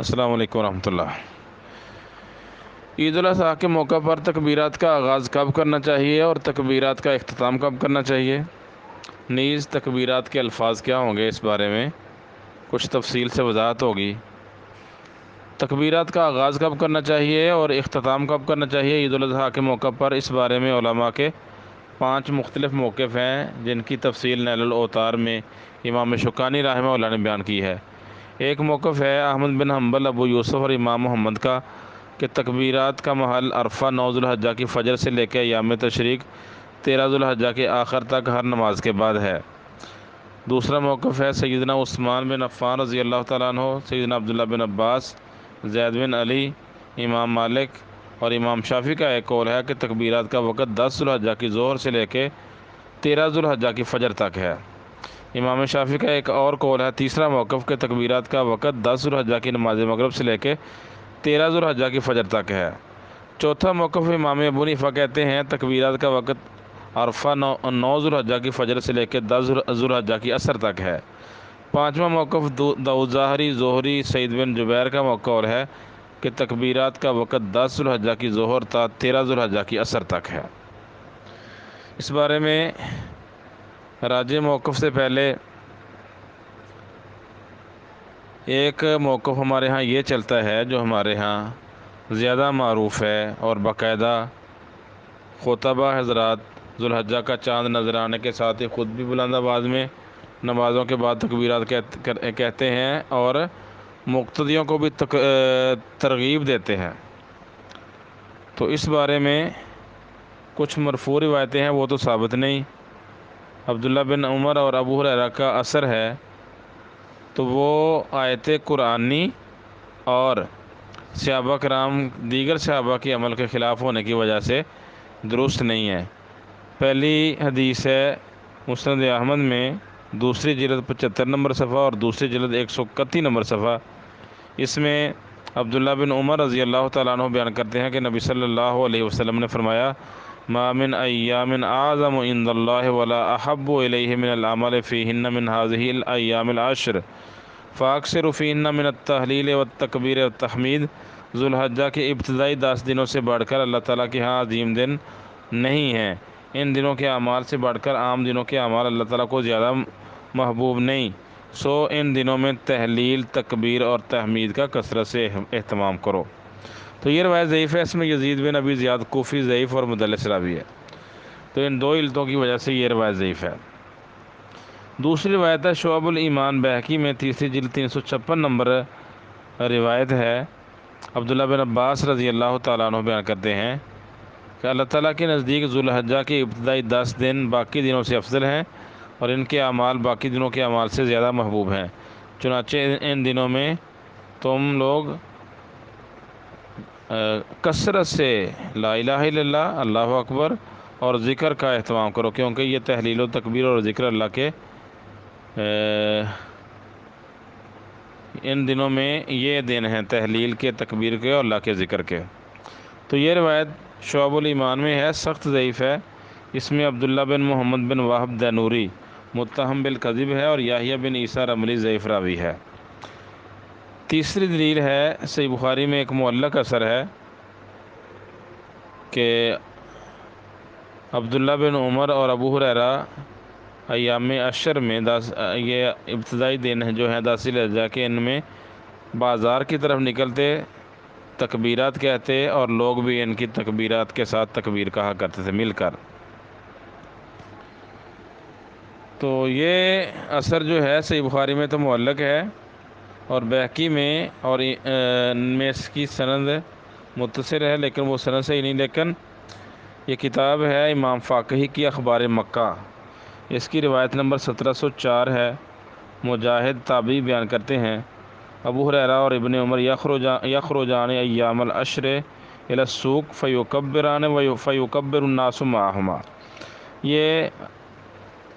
السلام علیکم ورحمۃ اللہ۔ عید الاضحیٰ کے موقع پر تکبیرات کا آغاز کب کرنا چاہیے اور تکبیرات کا اختتام کب کرنا چاہیے؟ نیز تکبیرات کے الفاظ کیا ہوں گے، اس بارے میں کچھ تفصیل سے وضاحت ہوگی۔ تکبیرات کا آغاز کب کرنا چاہیے اور اختتام کب کرنا چاہیے عید الاضحیٰ کے موقع پر، اس بارے میں علماء کے 5 مختلف موقف ہیں، جن کی تفصیل نیل الاوطار میں امام شوکانی رحمہ اللہ نے بیان کی ہے۔ ایک موقف ہے احمد بن حنبل، ابو یوسف اور امام محمد کا، کہ تکبیرات کا محل عرفہ 9 ذوالحجہ کی فجر سے لے کے ایام تشریق 13 ذوالحجہ کے آخر تک ہر نماز کے بعد ہے۔ دوسرا موقف ہے سیدنا عثمان بن عفان رضی اللہ تعالیٰ عنہ، سیدنا عبداللہ بن عباس، زید بن علی، امام مالک اور امام شافعی کا ایک قول ہے کہ تکبیرات کا وقت 10 ذوالحجہ کی ظہر سے لے کے 13 ذوالحجہ کی فجر تک ہے۔ امام شافعی کا ایک اور قول ہے، تیسرا موقف، کہ تکبیرات کا وقت 10 ذوالحجہ کی نماز مغرب سے لے کے 13 ذوالحجہ کی فجر تک ہے۔ چوتھا موقف امام ابو حنیفہ کہتے ہیں تکبیرات کا وقت عرفہ 9 ذوالحجہ کی فجر سے لے کے 10 ذوالحجہ کی عصر تک ہے۔ پانچواں موقف داؤد ظاہری، زہری، سعید بن جبیر کا قول ہے کہ تکبیرات کا وقت 10 ذوالحجہ کی ظہر تا 13 ذوالحجہ کی عصر تک ہے۔ اس بارے میں راجح موقف سے پہلے ایک موقف ہمارے ہاں یہ چلتا ہے، جو ہمارے ہاں زیادہ معروف ہے، اور باقاعدہ خطبہ حضرات ذوالحجہ کا چاند نظر آنے کے ساتھ ہی خود بھی بلند آواز میں نمازوں کے بعد تکبیرات کہتے ہیں اور مقتدیوں کو بھی ترغیب دیتے ہیں۔ تو اس بارے میں کچھ مرفوع روایتیں ہیں، وہ تو ثابت نہیں۔ عبداللہ بن عمر اور ابو ہریرہ کا اثر ہے، تو وہ آیت قرآنی اور صحابہ کرام دیگر صحابہ کے عمل کے خلاف ہونے کی وجہ سے درست نہیں ہے۔ پہلی حدیث ہے مسند احمد میں، دوسری جلد 75 نمبر صفحہ اور دوسری جلد 131 نمبر صفحہ۔ اس میں عبداللہ بن عمر رضی اللہ تعالیٰ عنہ بیان کرتے ہیں کہ نبی صلی اللہ علیہ وسلم نے فرمایا، ما من ایام اعظم عند اللہ ولا احب الیہ من العمل فیہن من هذه الایام العشر فاکثروا فیہن من التہلیل والتکبیر والتحمید۔ ذوالحجہ کے ابتدائی 10 دنوں سے بڑھ کر اللہ تعالیٰ کے ہاں عظیم دن نہیں ہیں۔ ان دنوں کے اعمال سے بڑھ کر عام دنوں کے اعمال اللہ تعالیٰ کو زیادہ محبوب نہیں، سو ان دنوں میں تہلیل، تکبیر اور تحمید کا کثرت سے اہتمام کرو۔ تو یہ روایت ضعیف ہے، اس میں یزید بن ابی زیاد کوفی ضعیف اور مدلس راوی ہے، تو ان 2 علتوں کی وجہ سے یہ روایت ضعیف ہے۔ دوسری روایت ہے شعب الایمان بہقی میں، تیسری جلد 356 نمبر روایت ہے۔ عبداللہ بن عباس رضی اللہ تعالیٰ عنہ بیان کرتے ہیں کہ اللہ تعالیٰ کے نزدیک ذوالحجہ کے ابتدائی 10 دن باقی دنوں سے افضل ہیں، اور ان کے اعمال باقی دنوں کے اعمال سے زیادہ محبوب ہیں۔ چنانچہ ان دنوں میں تم لوگ کثرت سے لا الہ الا اللہ، اللہ اکبر اور ذکر کا اہتمام کرو، کیونکہ یہ تحلیل و تکبیر اور ذکر اللہ کے ان دنوں میں یہ دن ہیں تحلیل کے، تکبیر کے اور اللہ کے ذکر کے۔ تو یہ روایت شعب الایمان میں ہے، سخت ضعیف ہے۔ اس میں عبداللہ بن محمد بن وہب دینوری متہم بالکذب ہے، اور یحییٰ بن عیسیٰ رملی ضعیف راوی ہے۔ تیسری دلیل ہے صحیح بخاری میں ایک معلق اثر ہے کہ عبداللہ بن عمر اور ابو ہریرہ ایام عشر میں یہ ابتدائی دن جو ہیں 10 ذوالحجہ کے، ان میں بازار کی طرف نکلتے، تکبیرات کہتے، اور لوگ بھی ان کی تکبیرات کے ساتھ تکبیر کہا کرتے تھے مل کر۔ تو یہ اثر جو ہے صحیح بخاری میں تو معلق ہے، اور بہقی میں اور میں اس کی سند متصل ہے، لیکن وہ سند صحیح نہیں۔ لیکن یہ کتاب ہے امام فاقہی کی اخبار مکہ، اس کی روایت نمبر 1704 ہے۔ مجاہد تابعی بیان کرتے ہیں، ابو ہریرہ اور ابن عمر یخرجان ایام العشر الی السوق فیکبران فیکبر الناس معہما۔ یہ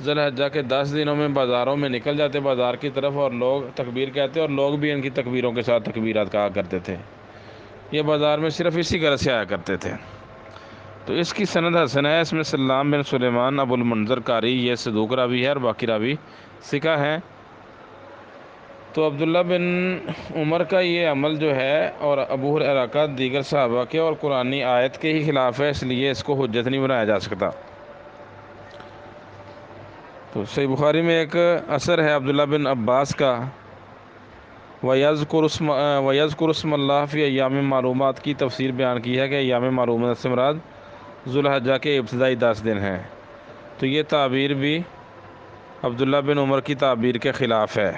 ذوالحجہ کے 10 دنوں میں بازاروں میں نکل جاتے بازار کی طرف، اور لوگ تکبیر کہتے اور لوگ بھی ان کی تکبیروں کے ساتھ تکبیرات کہا کرتے تھے۔ یہ بازار میں صرف اسی غرض سے آیا کرتے تھے۔ تو اس کی سند حسن ہے، اس میں سلام بن سلیمان ابو المنذر قاری یہ صدوق راوی ہے، اور باقی راوی ثقہ ہیں۔ تو عبداللہ بن عمر کا یہ عمل جو ہے اور ابو ہریرہ کا دیگر صحابہ کے اور قرآنی آیت کے ہی خلاف ہے، اس لیے اس کو حجت نہیں بنایا جا سکتا۔ تو صحیح بخاری میں ایک اثر ہے عبداللہ بن عباس کا، وَيَذْكُرُ اسْمَ اللَّهِ فِي ایام معلومات کی تفسیر بیان کی ہے کہ ایام معلومات سے مراد ذوالحجہ کے ابتدائی 10 دن ہیں۔ تو یہ تعبیر بھی عبداللہ بن عمر کی تعبیر کے خلاف ہے۔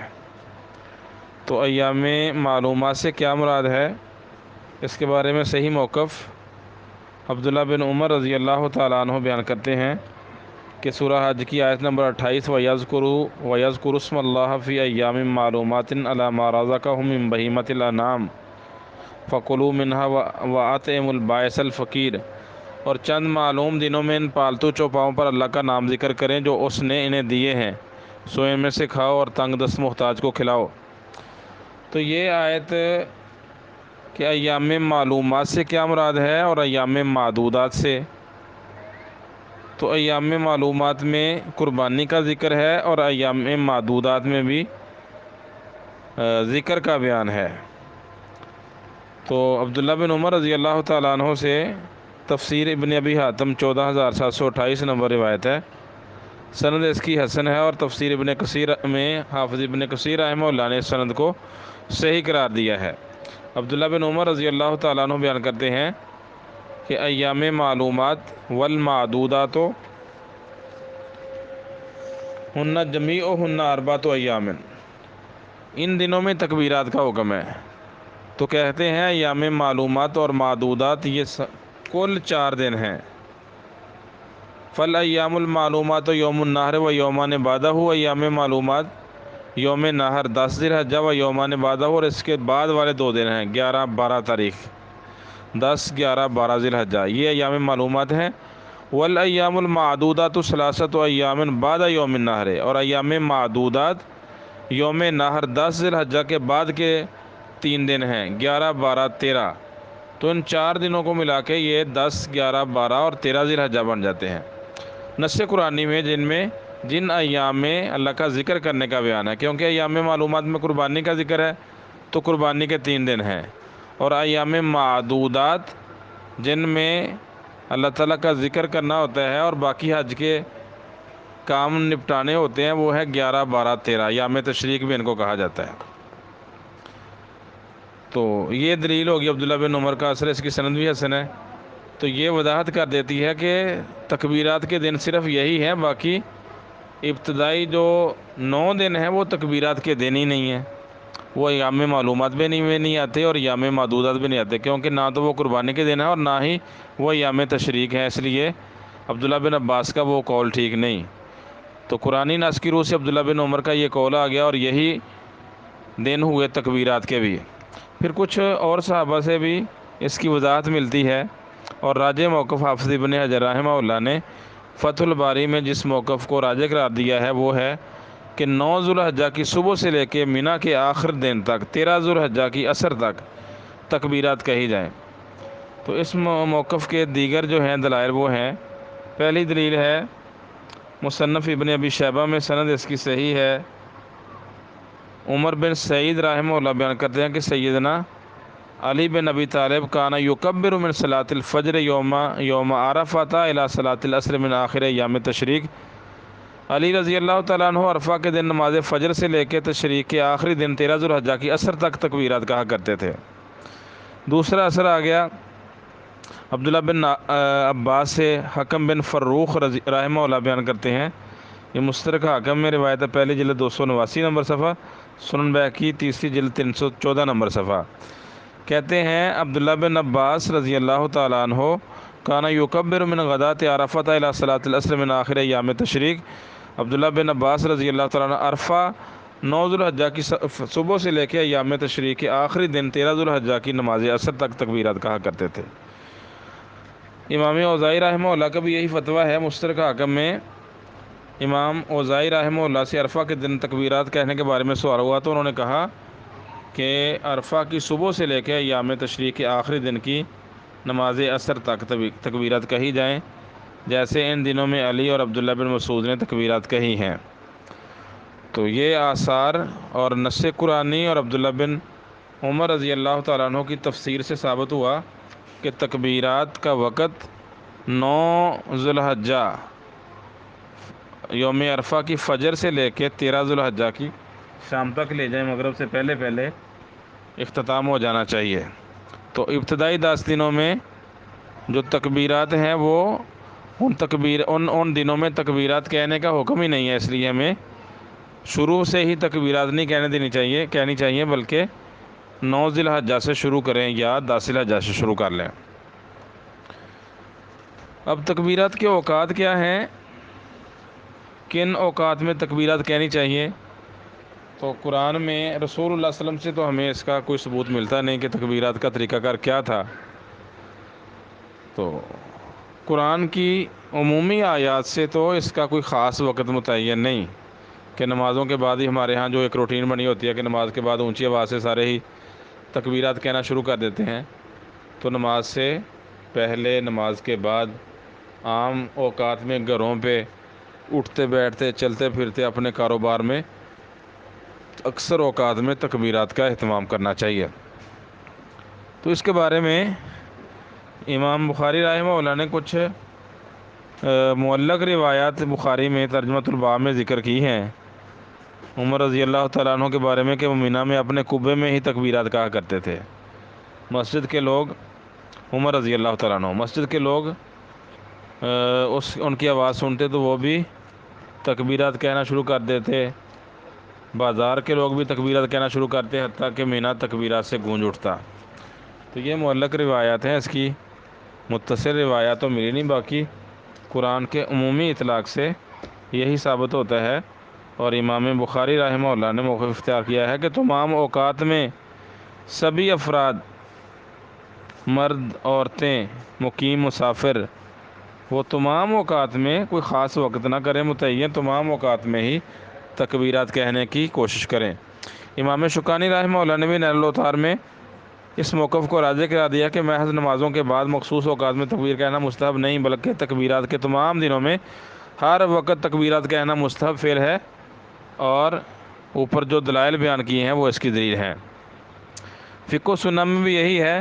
تو ایام معلومات سے کیا مراد ہے، اس کے بارے میں صحیح موقف عبداللہ بن عمر رضی اللہ تعالیٰ عنہ بیان کرتے ہیں کہ سورہ حج کی آیت نمبر 28 وَيَذْكُرُ اسْمَ اللَّهِ فِي أَيَّامٍ مَّعْلُومَاتٍ عَلَىٰ مَا رَزَقَهُم مِّن بَهِيمَةِ الْأَنْعَامِ فَكُلُوا مِنْهَا وَأَطْعِمُوا الْبَائِسَ الْفَقِيرَ، اور چند معلوم دنوں میں ان پالتو چوپاؤں پر اللہ کا نام ذکر کریں جو اس نے انہیں دیے ہیں، سو ان میں سے کھاؤ اور تنگ دست محتاج کو کھلاؤ۔ تو یہ آیت کہ ایام معلومات سے کیا مراد ہے اور ایام معدودات سے، تو ایام معلومات میں قربانی کا ذکر ہے اور ایام معدودات میں بھی ذکر کا بیان ہے۔ تو عبداللہ بن عمر رضی اللہ تعالیٰ عنہ سے تفسیر ابن ابی حاتم 14728 نمبر روایت ہے، سند اس کی حسن ہے، اور تفسیر ابن کثیر میں حافظ ابن کثیر رحمہ اللہ نے اس سند کو صحیح قرار دیا ہے۔ عبداللہ بن عمر رضی اللہ تعالیٰ عنہ بیان کرتے ہیں کہ ایام معلومات والمعدودات ہن جمیعہن اربعۃ ایام، ان دنوں میں تکبیرات کا حکم ہے۔ تو کہتے ہیں ایام معلومات اور معدودات یہ کل 4 دن ہیں۔ فالایام المعلومات یوم النحر و یومان بعدہ، ایام معلومات یوم نحر 10 ذی الحجہ و یومان بعدہ، اور اس کے بعد والے 2 دن ہیں 11 12 تاریخ، 10 11 12 ذی الحجہ، یہ ایام معلومات ہیں۔ والایام المعدودات ثلاثۃ ایام بعد یوم النحر، اور ایام معدودات یوم نحر 10 ذی الحجہ کے بعد کے 3 دن ہیں 11 12 13۔ تو ان 4 دنوں کو ملا کے یہ 10 11 12 اور 13 ذی الحجہ بن جاتے ہیں۔ نص قرآنی میں جن ایام میں اللہ کا ذکر کرنے کا بیان ہے، کیونکہ ایام معلومات میں قربانی کا ذکر ہے تو قربانی کے 3 دن ہیں، اور ایام معدودات جن میں اللہ تعالیٰ کا ذکر کرنا ہوتا ہے اور باقی حج کے کام نپٹانے ہوتے ہیں، وہ ہے 11 12 13، ایام تشریق بھی ان کو کہا جاتا ہے۔ تو یہ دلیل ہوگی عبداللہ بن عمر کا اثر، اس کی سند بھی حسن ہے۔ تو یہ وضاحت کر دیتی ہے کہ تکبیرات کے دن صرف یہی ہیں، باقی ابتدائی جو 9 دن ہیں وہ تکبیرات کے دن ہی نہیں ہیں، وہ ایام معلومات بھی نہیں آتے اور ایام معدودات بھی نہیں آتے، کیونکہ نہ تو وہ قربانی کے دن ہیں اور نہ ہی وہ ایام تشریق ہیں، اس لیے عبداللہ بن عباس کا وہ قول ٹھیک نہیں۔ تو قرآنی نص کی روح سے عبداللہ بن عمر کا یہ قول آ گیا، اور یہی دن ہوئے تکبیرات کے بھی۔ پھر کچھ اور صحابہ سے بھی اس کی وضاحت ملتی ہے، اور راجح موقف حافظ ابن حجر رحمہ اللہ نے فتح الباری میں جس موقف کو راجح قرار دیا ہے وہ ہے کہ 9 ذوالحجہ کی صبح سے لے کے مینا کے آخر دن تک 13 ذوالحجہ کی عصر تک تکبیرات کہی جائیں۔ تو اس موقف کے دیگر جو ہیں دلائل وہ ہیں، پہلی دلیل ہے مصنف ابن ابی شیبہ میں، سند اس کی صحیح ہے، عمر بن سعید رحمہ اللہ بیان کرتے ہیں کہ سیدنا علی بن ابی طالب کان یکبر من صلاۃ الفجر یوم عرفہ الی صلاۃ العصر من آخر ایام تشریق، علی رضی اللہ تعالیٰ عنہ عرفہ کے دن نماز فجر سے لے کے تشریق کے آخری دن 13 ذوالحجہ کی عصر تک تکبیرات کہا کرتے تھے۔ دوسرا اثر آ گیا عبداللہ بن عباس سے، حکم بن فروخ رحمہ اللہ بیان کرتے ہیں، یہ مستدرک حاکم میں روایت ہے، پہلی جلد 289 نمبر صفحہ، سنن بیہقی تیسری جلد 314 نمبر صفحہ، کہتے ہیں عبداللہ بن عباس رضی اللہ تعالیٰ عنہ کانا یکبر من غدات عرفہ الی صلاۃ العصر من آخر ایام تشریق، عبداللہ بن عباس رضی اللہ تعالیٰ عنہ عرفہ 9 ذوالحجہ کی صبح سے لے کے ایام تشریق کے آخری دن 13 ذوالحجہ کی نماز عصر تک تکبیرات کہا کرتے تھے۔ امام اوزاعی رحمہ اللہ کا بھی یہی فتویٰ ہے، مستدرک حاکم میں امام اوزاعی رحمہ اللہ سے عرفہ کے دن تکبیرات کہنے کے بارے میں سوال ہوا تو انہوں نے کہا کہ عرفہ کی صبح سے لے کے ایام تشریق کے آخری دن کی نماز عصر تک تکبیرات کہی جائیں، جیسے ان دنوں میں علی اور عبداللہ بن مسعود نے تکبیرات کہی ہیں۔ تو یہ آثار اور نص قرآنی اور عبداللہ بن عمر رضی اللہ تعالیٰ عنہ کی تفسیر سے ثابت ہوا کہ تکبیرات کا وقت 9 ذی الحجہ یوم عرفہ کی فجر سے لے کے 13 ذی الحجہ کی شام تک لے جائیں، مغرب سے پہلے پہلے اختتام ہو جانا چاہیے۔ تو ابتدائی 10 دنوں میں جو تکبیرات ہیں وہ ان دنوں میں تکبیرات کہنے کا حکم ہی نہیں ہے، اس لیے ہمیں شروع سے ہی تکبیرات نہیں کہنی چاہیے بلکہ 9 ذی الحجہ سے شروع کریں یا 10 ذی الحجہ سے شروع کر لیں۔ اب تکبیرات کے اوقات کیا ہیں، کن اوقات میں تکبیرات کہنی چاہیے؟ تو قرآن میں رسول اللہ صلی اللہ علیہ وسلم سے تو ہمیں اس کا کوئی ثبوت ملتا نہیں کہ تکبیرات کا طریقہ کار کیا تھا۔ تو قرآن کی عمومی آیات سے تو اس کا کوئی خاص وقت متعین نہیں کہ نمازوں کے بعد ہی ہمارے ہاں جو ایک روٹین بنی ہوتی ہے کہ نماز کے بعد اونچی آواز سے سارے ہی تکبیرات کہنا شروع کر دیتے ہیں، تو نماز سے پہلے، نماز کے بعد، عام اوقات میں گھروں پہ اٹھتے بیٹھتے چلتے پھرتے اپنے کاروبار میں اکثر اوقات میں تکبیرات کا اہتمام کرنا چاہیے۔ تو اس کے بارے میں امام بخاری رحمہ اللہ نے کچھ معلق روایات بخاری میں ترجمۃ الباب میں ذکر کی ہیں عمر رضی اللہ تعالیٰ عنہ کے بارے میں کہ وہ مینا میں اپنے قبے میں ہی تکبیرات کہا کرتے تھے۔ مسجد کے لوگ، عمر رضی اللہ تعالیٰ عنہ، مسجد کے لوگ ان کی آواز سنتے تو وہ بھی تکبیرات کہنا شروع کر دیتے، بازار کے لوگ بھی تکبیرات کہنا شروع کرتے، حتیٰ کہ مینا تکبیرات سے گونج اٹھتا۔ تو یہ معلق روایات ہیں، اس کی متصل روایات تو ملی نہیں، باقی قرآن کے عمومی اطلاق سے یہی ثابت ہوتا ہے۔ اور امام بخاری رحمہ اللہ نے موقف اختیار کیا ہے کہ تمام اوقات میں سبھی افراد، مرد، عورتیں، مقیم، مسافر، وہ تمام اوقات میں کوئی خاص وقت نہ کریں متعین، تمام اوقات میں ہی تکبیرات کہنے کی کوشش کریں۔ امام شوکانی رحمہ اللہ نے بھی نیل الاوطار میں اس موقف کو راجح قرار دیا کہ محض نمازوں کے بعد مخصوص اوقات میں تکبیر کہنا مستحب نہیں بلکہ تکبیرات کے تمام دنوں میں ہر وقت تکبیرات کہنا مستحب فعل ہے، اور اوپر جو دلائل بیان کیے ہیں وہ اس کی دلیل ہیں۔ فقہ و سنت میں بھی یہی ہے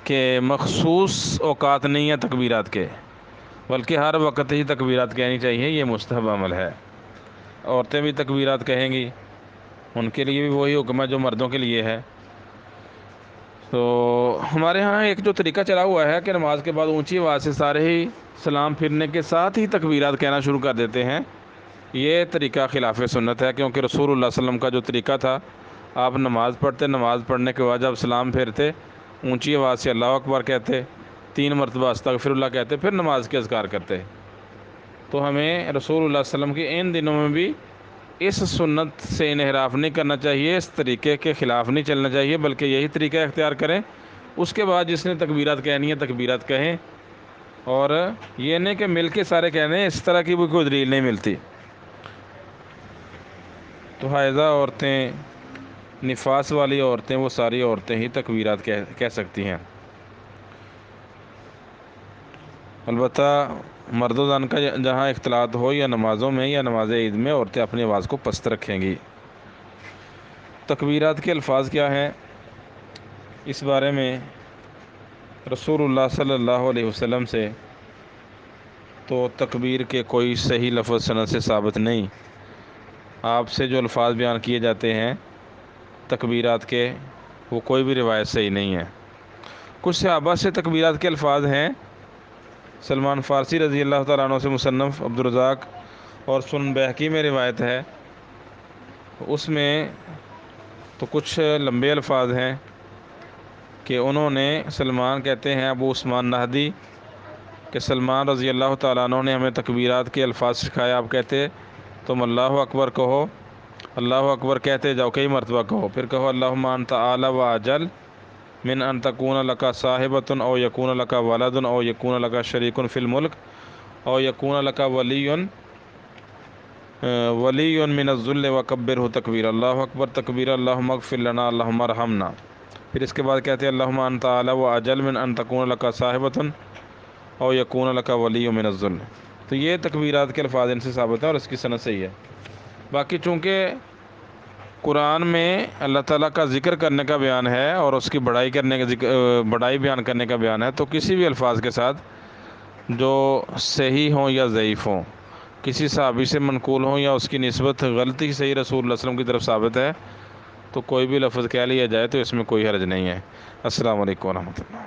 کہ مخصوص اوقات نہیں ہیں تکبیرات کے، بلکہ ہر وقت ہی تکبیرات کہنی چاہیے، یہ مستحب عمل ہے۔ عورتیں بھی تکبیرات کہیں گی، ان کے لیے بھی وہی حکم ہے جو مردوں کے لیے ہے۔ تو ہمارے ہاں ایک جو طریقہ چلا ہوا ہے کہ نماز کے بعد اونچی آواز سے سارے ہی سلام پھرنے کے ساتھ ہی تکبیرات کہنا شروع کر دیتے ہیں، یہ طریقہ خلاف سنت ہے، کیونکہ رسول اللہ صلی اللہ علیہ وسلم کا جو طریقہ تھا، آپ نماز پڑھتے، نماز پڑھنے کے بعد جب سلام پھیرتے اونچی آواز سے اللہ اکبر کہتے، 3 مرتبہ استغفر اللہ کہتے، پھر نماز کے اذکار کرتے۔ تو ہمیں رسول اللہ صلی اللہ علیہ وسلم کے ان دنوں میں بھی اس سنت سے انحراف نہیں کرنا چاہیے، اس طریقے کے خلاف نہیں چلنا چاہیے، بلکہ یہی طریقہ اختیار کریں۔ اس کے بعد جس نے تکبیرات کہنی ہے تکبیرات کہیں، اور یہ نہیں کہ مل کے سارے کہنے، اس طرح کی بھی کوئی دلیل نہیں ملتی۔ تو حائضہ عورتیں، نفاس والی عورتیں، وہ ساری عورتیں ہی تکبیرات کہہ سکتی ہیں۔ البتہ مرد و زن کا جہاں اختلاط ہو، یا نمازوں میں یا نماز عید میں، عورتیں اپنی آواز کو پست رکھیں گی۔ تکبیرات کے الفاظ کیا ہیں، اس بارے میں رسول اللہ صلی اللہ علیہ وسلم سے تو تکبیر کے کوئی صحیح لفظ سند سے ثابت نہیں۔ آپ سے جو الفاظ بیان کیے جاتے ہیں تکبیرات کے، وہ کوئی بھی روایت صحیح نہیں ہے۔ کچھ صحابہ سے تکبیرات کے الفاظ ہیں، سلمان فارسی رضی اللہ تعالیٰ عنہ سے مصنف عبدالرزاق اور سنن بہقی میں روایت ہے، اس میں تو کچھ لمبے الفاظ ہیں کہ انہوں نے، سلمان کہتے ہیں ابو عثمان نہدی کہ سلمان رضی اللہ تعالیٰ عنہ نے ہمیں تکبیرات کے الفاظ سکھائے، آپ کہتے تم اللہ اکبر کہو، اللہ اکبر کہتے جاؤ، کئی مرتبہ کہو، پھر کہو اللہم انت اعلی و اجل من ان تکون لک صاحبۃ او یکون لک ولد او یکون لک شریک فی الملک او یکون لک ولی من الذل وکبرہ تکبیر، اللہ اکبر تکبیر، اللہم اغفر لنا، اللہم ارحمنا۔ پھر اس کے بعد کہتے ہیں اللہم انت اعلی و اجل من ان تکون لک صاحبۃ او یکون لک ولی من الذل۔ تو یہ تکبیرات کے الفاظ ان سے ثابت ہیں اور اس کی سند صحیح ہے۔ باقی چونکہ قرآن میں اللہ تعالیٰ کا ذکر کرنے کا بیان ہے اور اس کی بڑائی کرنے کا بڑائی بیان کرنے کا بیان ہے، تو کسی بھی الفاظ کے ساتھ جو صحیح ہوں یا ضعیف ہوں، کسی صحابی سے منقول ہوں یا اس کی نسبت غلطی صحیح رسول اللہ علیہ وسلم کی طرف ثابت ہے، تو کوئی بھی لفظ کہہ لیا جائے تو اس میں کوئی حرج نہیں ہے۔ السلام علیکم ورحمۃ اللہ۔